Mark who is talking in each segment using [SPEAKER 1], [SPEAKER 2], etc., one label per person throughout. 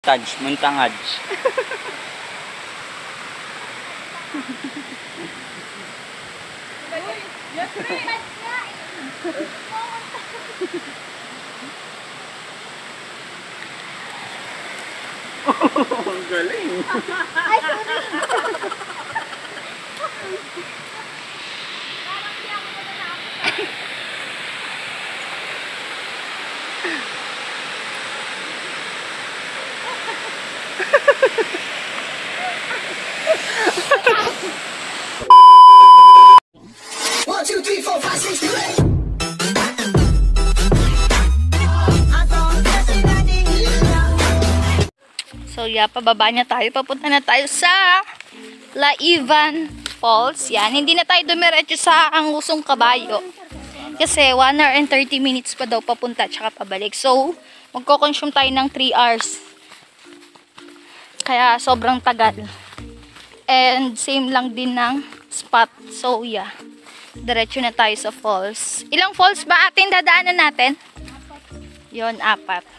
[SPEAKER 1] Muntangaj. Ang galing.
[SPEAKER 2] Ay, sorry. So yeah, pababa niya tayo. Papunta na tayo sa La Ivan Falls. Yan, hindi na tayo dumiretso sa Angusong Kabayo. Kasi 1 hour and 30 minutes pa daw papunta tsaka pabalik. So, magko-consume tayo ng 3 hours. Kaya sobrang tagal. And same lang din ng spot. So yeah, diretso na tayo sa falls. Ilang falls ba ating dadaanan natin? Yon, 4.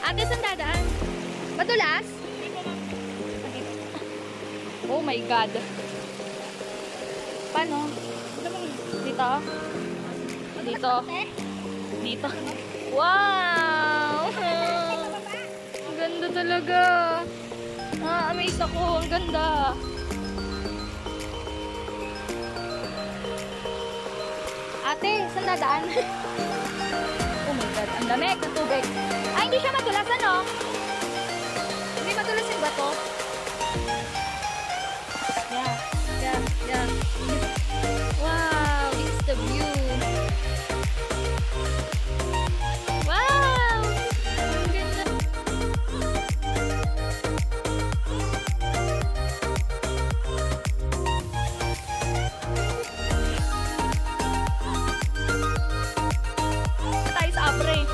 [SPEAKER 2] Ate, saan dadaan? Madulas? Oh my God. Paano? Dito? Dito? Dito? Wow! Ang ganda talaga. Amaze ako. Ang ganda. Ate, saan dadaan? Oh my God. Ang lamig ng tubig. Ay, hindi siya madulas, ano? Hindi madulas yung bato. Yeah. Wow, this is the view. Wow! Ang ganda. Tayo sa Abre.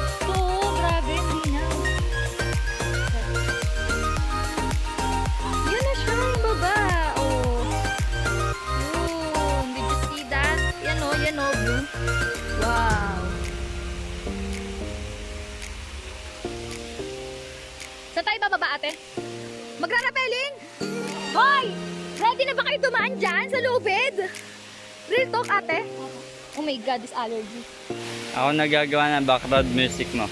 [SPEAKER 2] Wow. Saan tayo bababa, ate? Magra-rappelling? Hoy! Ready na ba kayo tumaan dyan sa lubid? Real talk, ate? Oh my God, this allergy.
[SPEAKER 1] Ako nagagawa ng background music mo.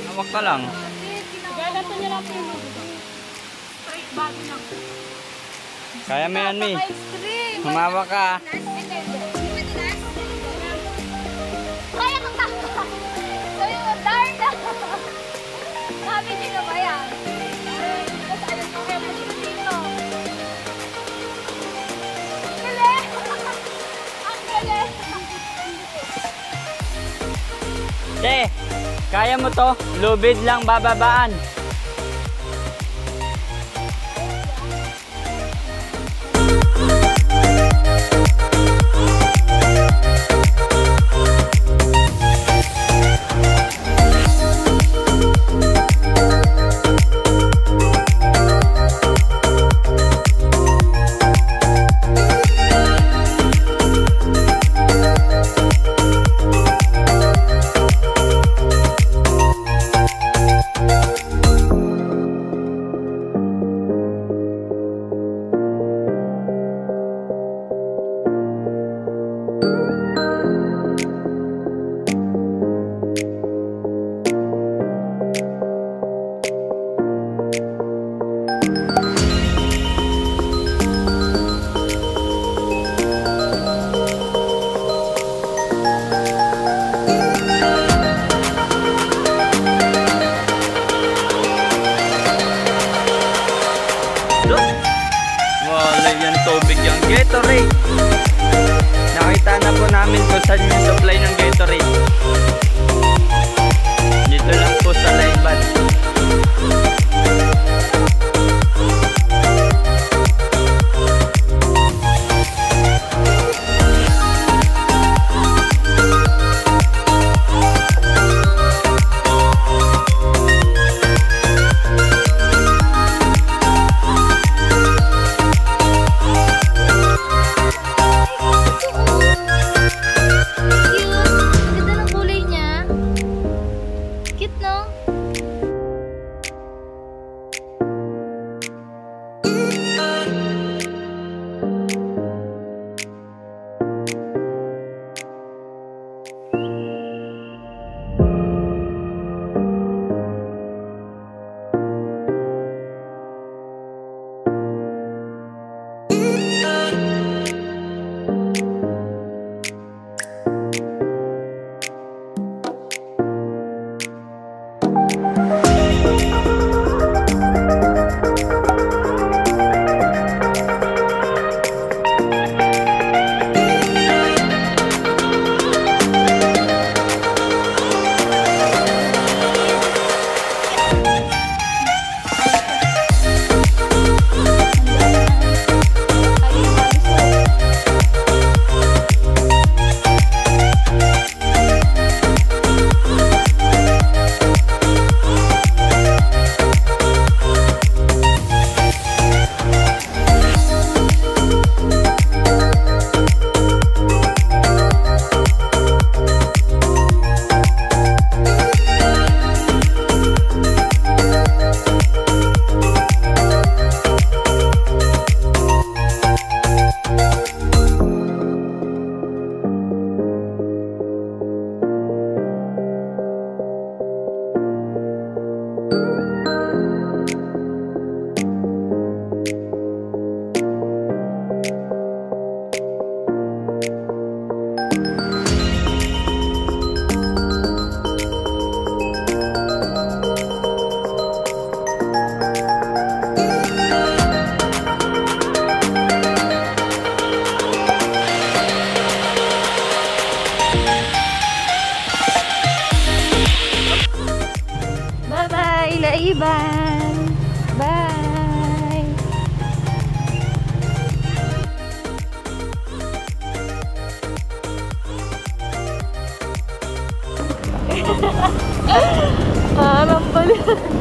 [SPEAKER 1] Hawak ka lang.
[SPEAKER 2] Galato niya lang po yung lubid. Straight body lang.
[SPEAKER 1] Kaya mo yan, Mi. Humawa ka.
[SPEAKER 2] Kaya kang taka. Sabi mo, darn na. Sabi niyo na ba yan? Ayun ko kaya mo dito. Galing! Ang galing!
[SPEAKER 1] Te, kaya mo to. Lubid lang bababaan. yung tubig yung Gatorade. Nakita na po namin kung saan yung supply ng Gatorade. Dito lang po sa Laiban.
[SPEAKER 2] Ganda ng kulay niya. Cute, no? Bye-bye, Laiban! Bye! Parang pala.